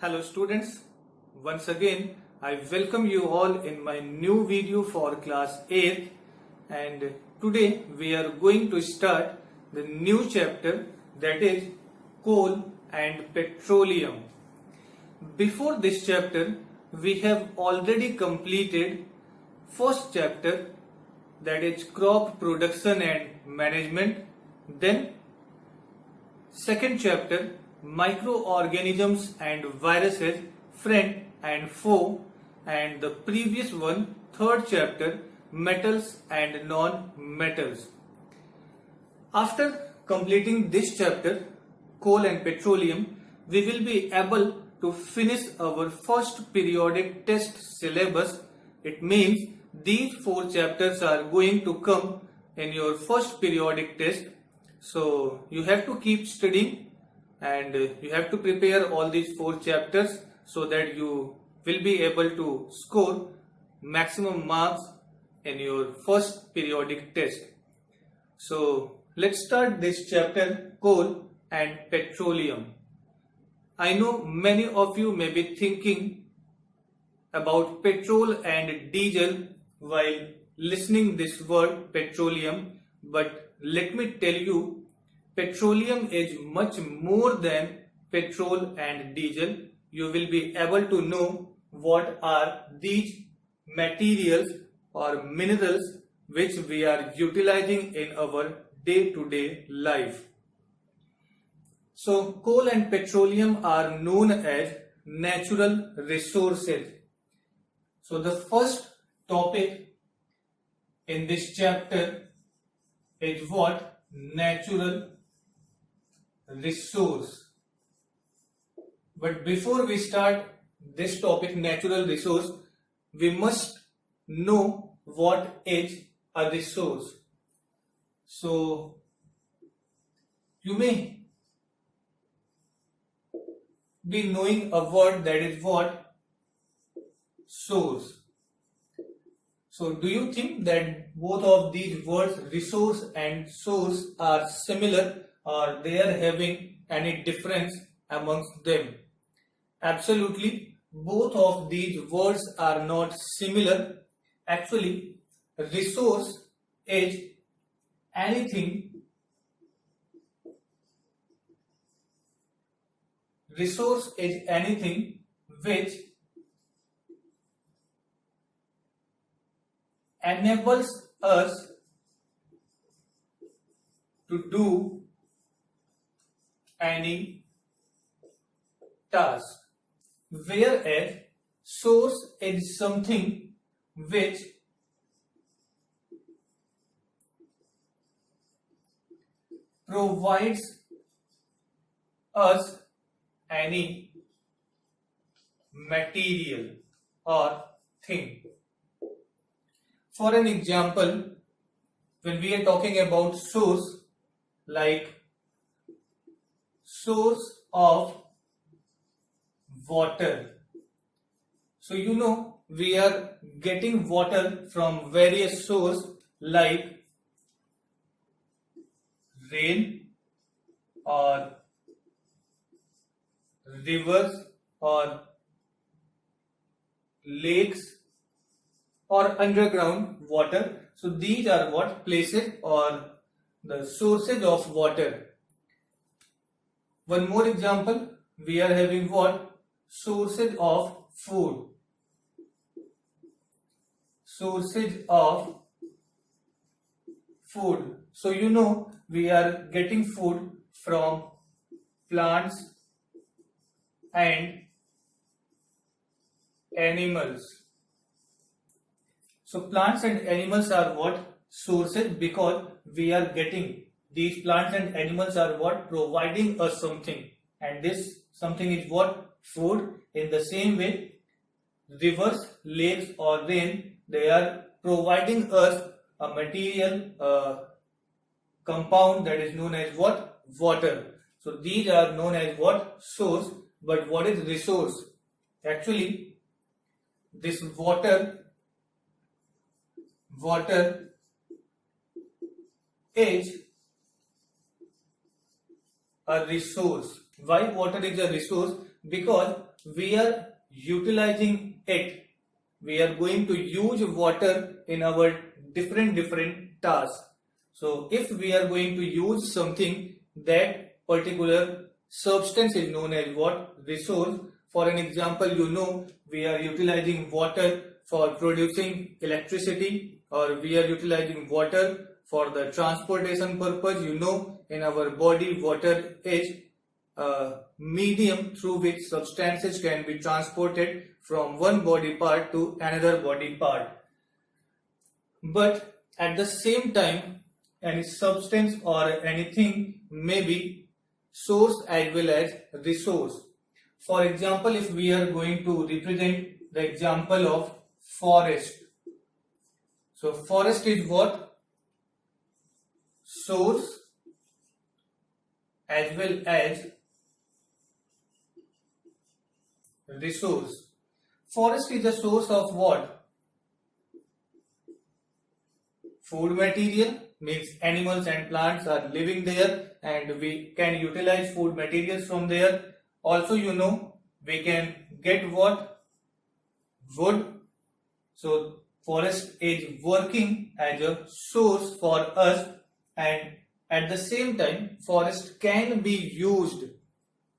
Hello students, once again I welcome you all in my new video for class 8th, and today we are going to start the new chapter, that is coal and petroleum. Before this chapter we have already completed first chapter, that is crop production and management, then second chapter microorganisms and viruses, friend and foe, and the previous one third chapter metals and non-metals. After completing this chapter coal and petroleum, we will be able to finish our first periodic test syllabus. It means these four chapters are going to come in your first periodic test. So you have to keep studying and you have to prepare all these four chapters so that you will be able to score maximum marks in your first periodic test. So let's start this chapter coal and petroleum. I know many of you may be thinking about petrol and diesel while listening this word petroleum, but let me tell you, petroleum is much more than petrol and diesel. You will be able to know what are these materials or minerals which we are utilizing in our day-to-day life. So coal and petroleum are known as natural resources. So the first topic in this chapter is what? Natural resource. But before we start this topic, natural resource, we must know what is a resource. So you may be knowing a word, that is what? Source. So do you think that both of these words, resource and source, are similar, or they are having any difference amongst them? Absolutely, both of these words are not similar. Actually, resource is anything which enables us to do any task, whereas source is something which provides us any material or thing. For an example, when we are talking about source, like source of water. So you know we are getting water from various sources like rain or rivers or lakes or underground water. So these are what? Places or the sources of water. One more example, we are having what? Sources of food. Sources of food. So you know we are getting food from plants and animals. So plants and animals are what? Sources, because we are getting these plants and animals are what? Providing us something, and this something is what? Food. In the same way, rivers, lakes or rain, they are providing us a material compound that is known as what? Water. So these are known as what? Source. But what is resource? Actually, this water is a resource. Why water is a resource? Because we are utilizing it. We are going to use water in our different tasks. So if we are going to use something, that particular substance is known as what? Resource. For an example, we are utilizing water for producing electricity, or we are utilizing water for the transportation purpose. In our body, water is a medium through which substances can be transported from one body part to another body part. But at the same time, any substance or anything may be source as well as resource. For example, if we are going to represent the example of forest. So forest is what? Source as well as resource. Forest is a source of what? Food material, means animals and plants are living there and we can utilize food materials from there. Also, we can get what? Wood. So forest is working as a source for us, and at the same time forest can be used.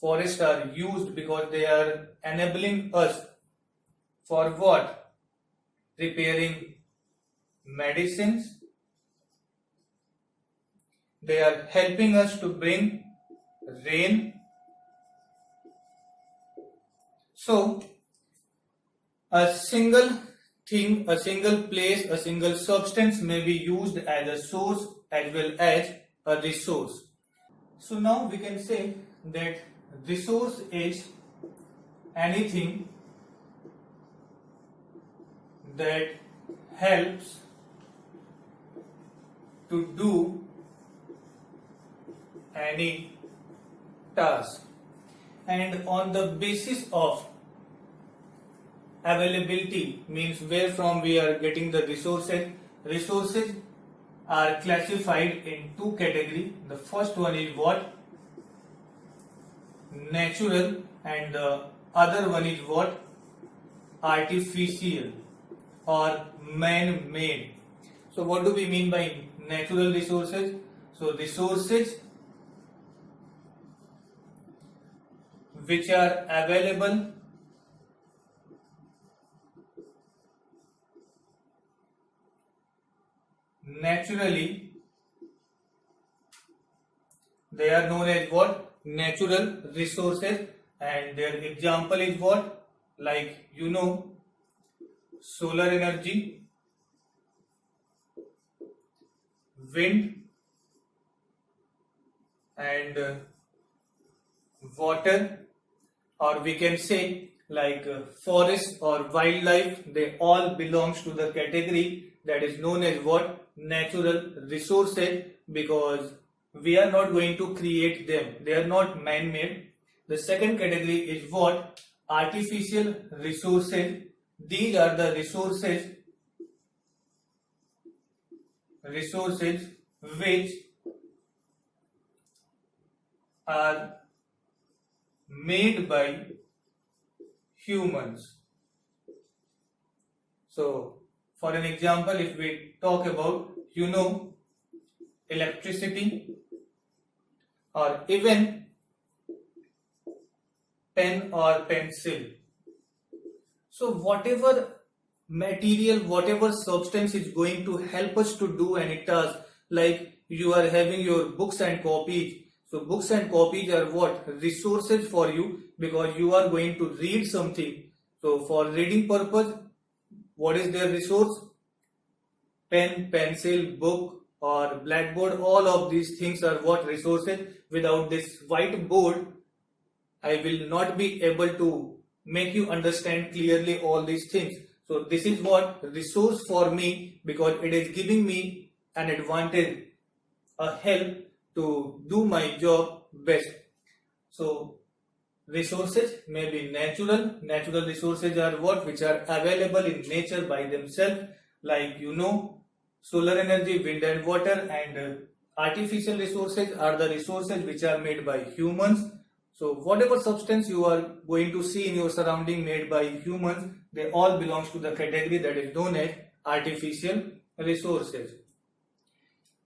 Forests are used because they are enabling us for what? Preparing medicines. They are helping us to bring rain. So a single thing, a single place, a single substance may be used as a source as well as a resource. So now we can say that resource is anything that helps to do any task, and on the basis of availability, means where from we are getting the resources are classified in two categories. The first one is what? Natural, and the other one is what? Artificial or man-made. So what do we mean by natural resources? So resources which are available naturally, they are known as what? Natural resources, and their example is what? Like solar energy, wind, and water, or we can say like forest or wildlife. They all belongs to the category that is known as what? Natural resources, because we are not going to create them. They are not man-made. The second category is what? Artificial resources. These are the resources which are made by humans. So for an example, if we talk about electricity, or even pen or pencil. So whatever material, whatever substance is going to help us to do any task, like you are having your books and copies. So books and copies are what? Resources for you, because you are going to read something. So for reading purpose, what is their resource? Pen, pencil, book or blackboard. All of these things are what? Resources. Without this whiteboard, I will not be able to make you understand clearly all these things. So this is what? Resource for me, because it is giving me an advantage, a help to do my job best. So resources may be natural. Natural resources are what? Which are available in nature by themselves, like solar energy, wind and water. And artificial resources are the resources which are made by humans. So whatever substance you are going to see in your surrounding made by humans, they all belongs to the category that is known as artificial resources.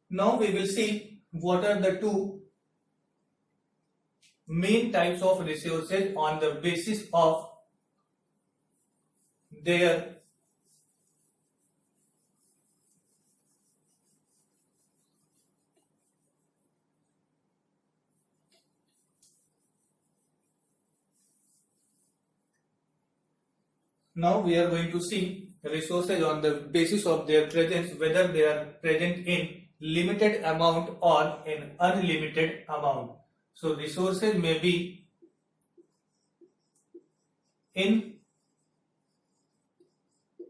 Now we will see what are the two main types of resources on the basis of their Now we are going to see resources on the basis of their presence, whether they are present in limited amount or in unlimited amount. So resources may be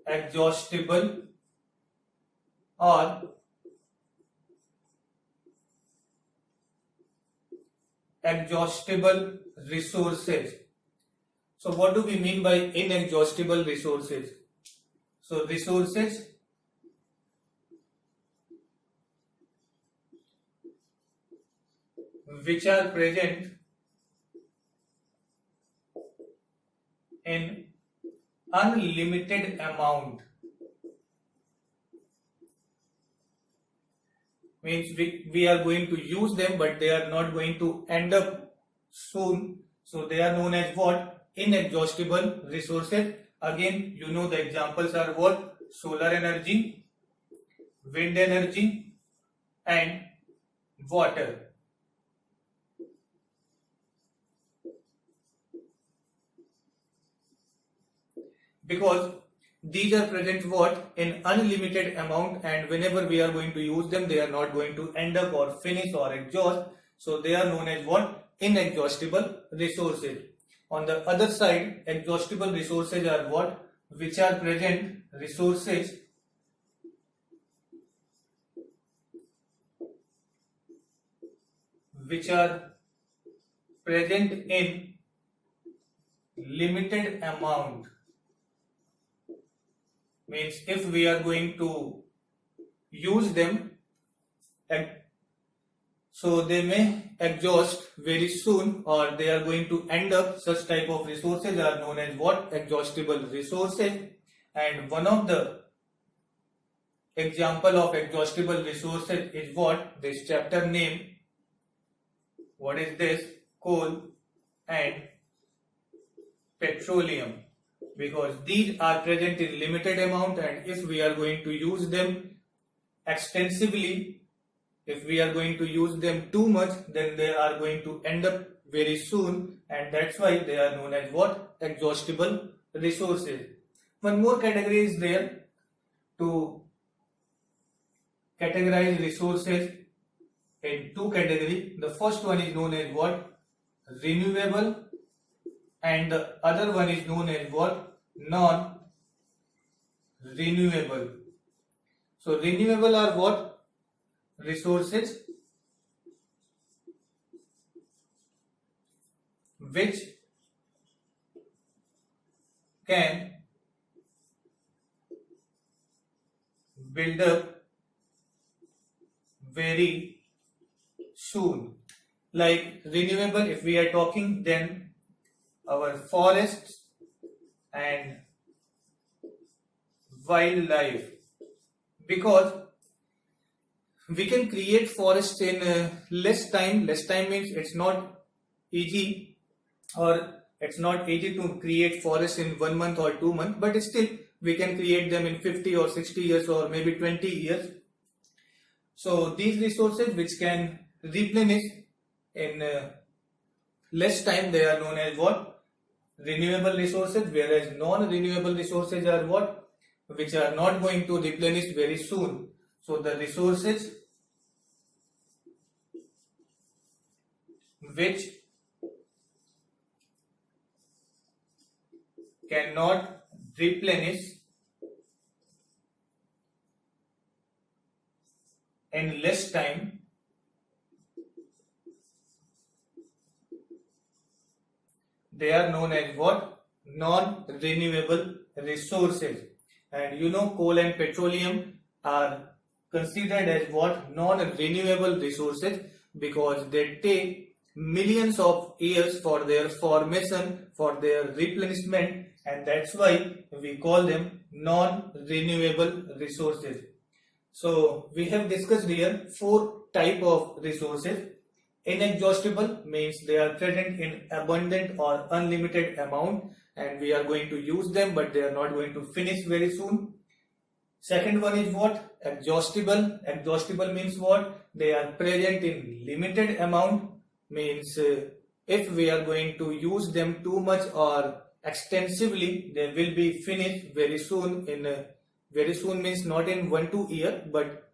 inexhaustible or exhaustible resources. So what do we mean by inexhaustible resources? So resources which are present in unlimited amount means we are going to use them, but they are not going to end up soon. So they are known as what? Inexhaustible resources. Again, you know the examples are what? Solar energy, wind energy, and water. Because these are present what? In unlimited amount, and whenever we are going to use them, they are not going to end up or finish or exhaust. So they are known as what? Inexhaustible resources. On the other side, exhaustible resources are what? Which are present resources which are present in limited amount. Means if we are going to use them, so they may exhaust very soon, or they are going to end up. Such type of resources are known as what? Exhaustible resources. And one of the example of exhaustible resources is what? This chapter name. What is this? Coal and petroleum. Because these are present in limited amount, and if we are going to use them extensively, if we are going to use them too much, then they are going to end up very soon, and that's why they are known as what? Exhaustible resources. One more category is there to categorize resources in two categories. The first one is known as what? Renewable, and the other one is known as what? Non-renewable. So renewable are what? Resources which can build up very soon. Like renewable, if we are talking, then our forests and wildlife, because we can create forests in less time. Less time means it's not easy, or it's not easy to create forests in 1 month or 2 months, but still we can create them in 50 or 60 years or maybe 20 years. So these resources which can replenish in less time, they are known as what? Renewable resources, whereas non-renewable resources are what? Which are not going to replenish very soon. So the resources which cannot replenish in less time, they are known as what? Non-renewable resources. And you know, coal and petroleum are considered as what? Non-renewable resources, because they take millions of years for their formation, for their replenishment, and that's why we call them non-renewable resources. So we have discussed here four type of resources. Inexhaustible means they are present in abundant or unlimited amount and we are going to use them but they are not going to finish very soon. Second one is what? Exhaustible. Exhaustible means what? They are present in limited amount, means if we are going to use them too much or extensively, they will be finished very soon. Very soon means not in 1-2 years, but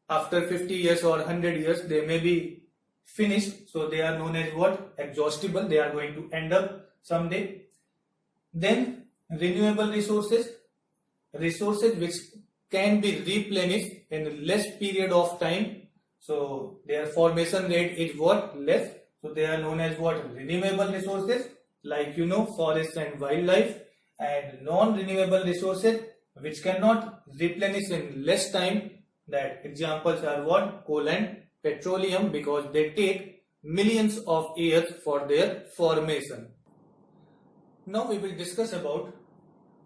after 50 years or 100 years, they may be finished. So they are known as what? Exhaustible. They are going to end up someday. Then renewable resources. Resources which can be replenished in less period of time. So their formation rate is what? Less. So they are known as what? Renewable resources, like forests and wildlife. And non-renewable resources which cannot replenish in less time. That examples are what? Coal and petroleum, because they take millions of years for their formation. Now we will discuss about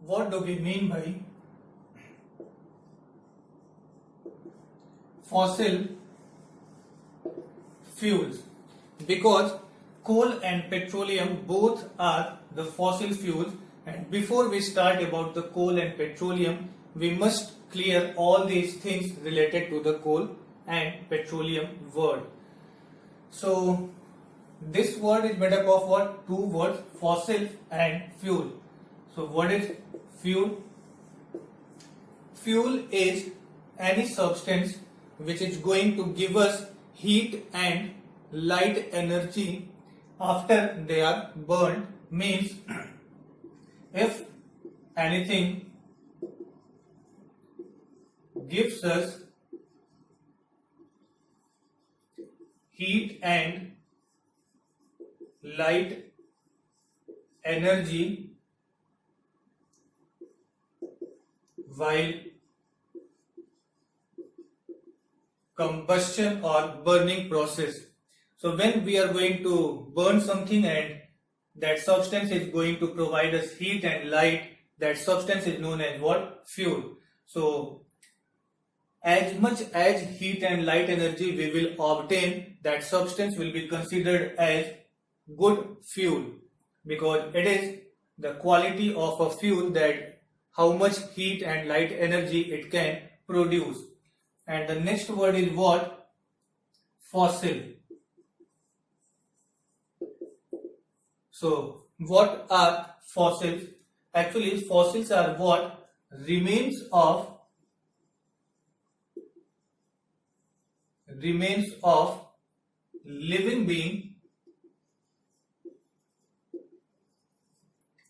what do we mean by fossil fuels, because coal and petroleum both are the fossil fuels. And before we start about the coal and petroleum, we must clear all these things related to the coal and petroleum word. So this word is made up of what? Two words, fossil and fuel. So what is fuel? Fuel is any substance which is going to give us heat and light energy after they are burned. Means if anything gives us heat and light energy while combustion or burning process. So when we are going to burn something and that substance is going to provide us heat and light, that substance is known as what? Fuel. So as much as heat and light energy we will obtain, that substance will be considered as good fuel, because it is the quality of a fuel, that how much heat and light energy it can produce. And the next word is what? Fossil. So what are fossils? Actually fossils are what? Remains of living being.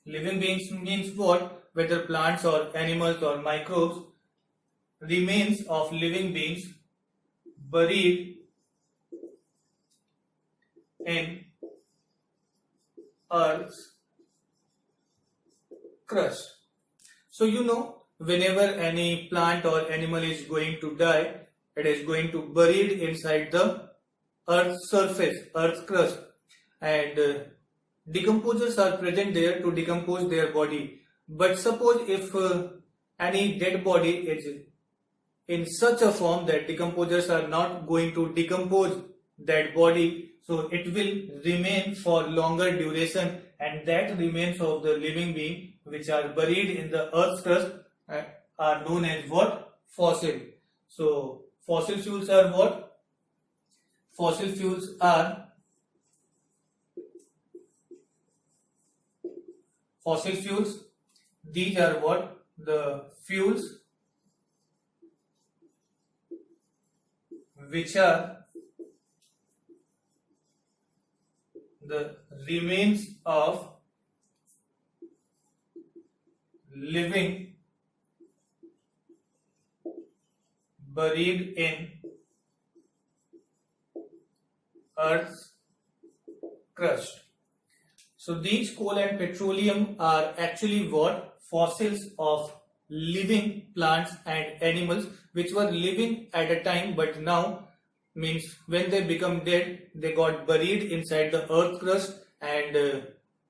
Living beings means what? Whether plants or animals or microbes. Remains of living beings buried in Earth's crust. So whenever any plant or animal is going to die, it is going to buried inside the Earth's surface, Earth's crust, and decomposers are present there to decompose their body. But suppose if any dead body is in such a form that decomposers are not going to decompose that body, so it will remain for longer duration, and that remains of the living being which are buried in the Earth's crust are known as what? Fossil. So fossil fuels are what? Fossil fuels are fossil fuels. These are what? The fuels which are the remains of living buried in Earth's crust. So these coal and petroleum are actually what? Fossils of living plants and animals which were living at a time but now means when they become dead, they got buried inside the earth crust, and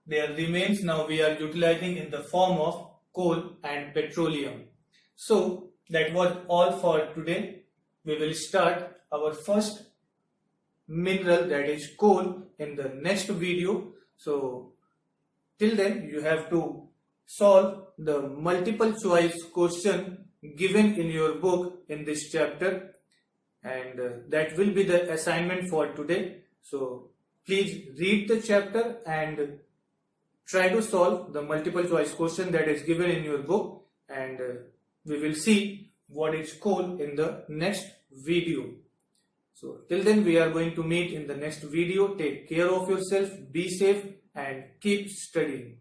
their remains now we are utilizing in the form of coal and petroleum. So that was all for today. We will start our first mineral, that is coal, in the next video. So till then you have to solve the multiple choice question given in your book in this chapter, and that will be the assignment for today. So please read the chapter and try to solve the multiple choice question that is given in your book, and we will see what is coal in the next video. So till then we are going to meet in the next video. Take care of yourself, be safe and keep studying.